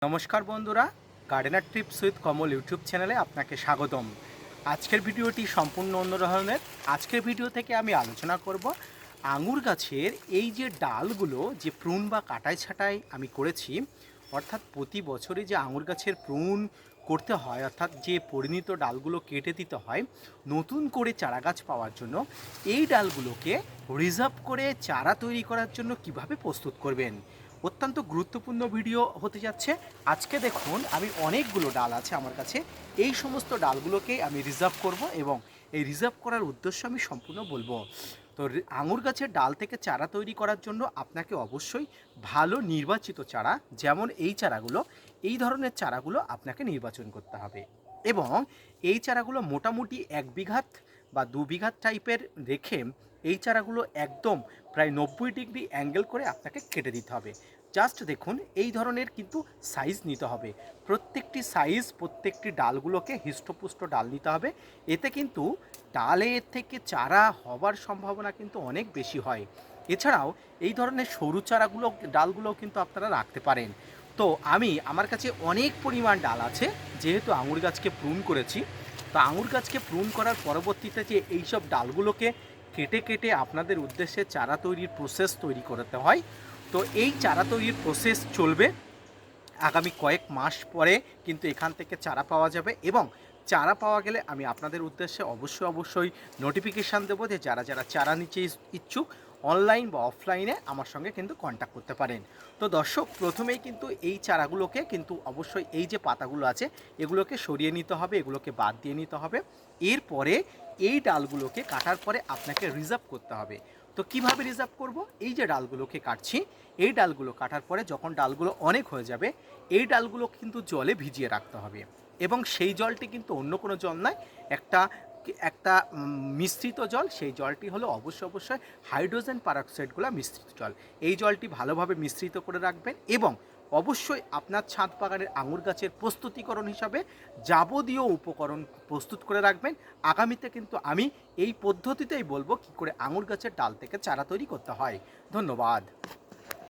নমস্কার বন্ধুরা, gardener TRIPS with Kamal YouTube চ্যানেলে আপনাকে স্বাগতম। আজকের ভিডিওটি সম্পূর্ণ অন্য ধরনের। আজকের ভিডিও থেকে আমি আলোচনা করব আঙুর গাছের এই যে ডালগুলো যে প্রুন বা কাটাই ছাঁটাই আমি করেছি, অর্থাৎ প্রতি বছরই যে আঙুর গাছের প্রুন করতে হয়, অর্থাৎ যে পরিণত ডালগুলো কেটে দিতে হয় নতুন করে চারা গাছ পাওয়ার জন্য, এই ডালগুলোকে রিজার্ভ করে চারা তৈরি করার জন্য কিভাবে প্রস্তুত করবেন, অত্যন্ত গুরুত্বপূর্ণ ভিডিও হতে যাচ্ছে। আজকে দেখুন, আমি অনেকগুলো ডাল আছে আমার কাছে, এই সমস্ত ডালগুলোকে আমি রিজার্ভ করব এবং এই রিজার্ভ করার উদ্দেশ্য আমি সম্পূর্ণ বলবো। তো আঙুর গাছের ডাল থেকে চারা তৈরি করার জন্য আপনাকে অবশ্যই ভালো নির্বাচিত চারা, যেমন এই চারাগুলো, এই ধরনের চারাগুলো আপনাকে নির্বাচন করতে হবে এবং এই চারাগুলো মোটামুটি 1 বিঘাত বা 2 বিঘাত টাইপের রেখে এই চারাগুলো একদম প্রায় 90 ডিগ্রি অ্যাঙ্গেল করে আপনাকে কেটে দিতে হবে। জাস্ট দেখুন, এই ধরনের কিন্তু সাইজ নিতে হবে। প্রত্যেকটি সাইজ, প্রত্যেকটি ডালগুলোকে হৃষ্টপুষ্ট ডাল নিতে হবে। এতে কিন্তু ডালের থেকে চারা হবার সম্ভাবনা কিন্তু অনেক বেশি হয়। এছাড়াও এই ধরনের সরু চারাগুলো, ডালগুলোও কিন্তু আপনারা রাখতে পারেন। তো আমার কাছে অনেক পরিমাণ ডাল আছে, যেহেতু আঙুর গাছকে প্রুন করেছি। তো আঙুর গাছকে প্রুন করার পরবর্তীতে যে এইসব ডালগুলোকে কেটে কেটে আপনাদের উদ্দেশ্যে চারা তৈরির প্রসেস তৈরি করতে হয়। তো এই চারা তৈরির প্রসেস চলবে আগামী কয়েক মাস পরে, কিন্তু এখান থেকে চারা পাওয়া যাবে এবং চারা পাওয়া গেলে আমি আপনাদের উদ্দেশ্যে অবশ্যই নোটিফিকেশান দেবো যে যারা যারা চারা নিতে ইচ্ছুক অনলাইন বা অফলাইনে আমার সঙ্গে কিন্তু কন্ট্যাক্ট করতে পারেন। তো দর্শক, প্রথমেই কিন্তু এই চারাগুলোকে কিন্তু অবশ্যই এই যে পাতাগুলো আছে এগুলোকে সরিয়ে নিতে হবে, এগুলোকে বাদ দিয়ে নিতে হবে। এরপরে এই ডালগুলোকে কাটার পরে আপনাকে রিজার্ভ করতে হবে। তো কিভাবে রিজার্ভ করব? এই যে ডালগুলোকে কাটছি, এই ডালগুলো কাটার পরে যখন ডালগুলো অনেক হয়ে যাবে, এই ডালগুলো কিন্তু জলে ভিজিয়ে রাখতে হবে এবং সেই জলটি কিন্তু অন্য কোনো জল নয়, একটা একটা মিশ্রিত জল। সেই জলটি হলো অবশ্যই হাইড্রোজেন পারঅক্সাইডগুলো মিশ্রিত জল। এই জলটি ভালোভাবে মিশ্রিত করে রাখবেন এবং অবশ্যই আপনার ছাদ বাগানের আঙুর গাছের প্রস্তুতিকরণ হিসাবে যাবতীয় উপকরণ প্রস্তুত করে রাখবেন। আগামীতে কিন্তু আমি এই পদ্ধতিতেই বলবো কী করে আঙুর গাছের ডাল থেকে চারা তৈরি করতে হয়। ধন্যবাদ।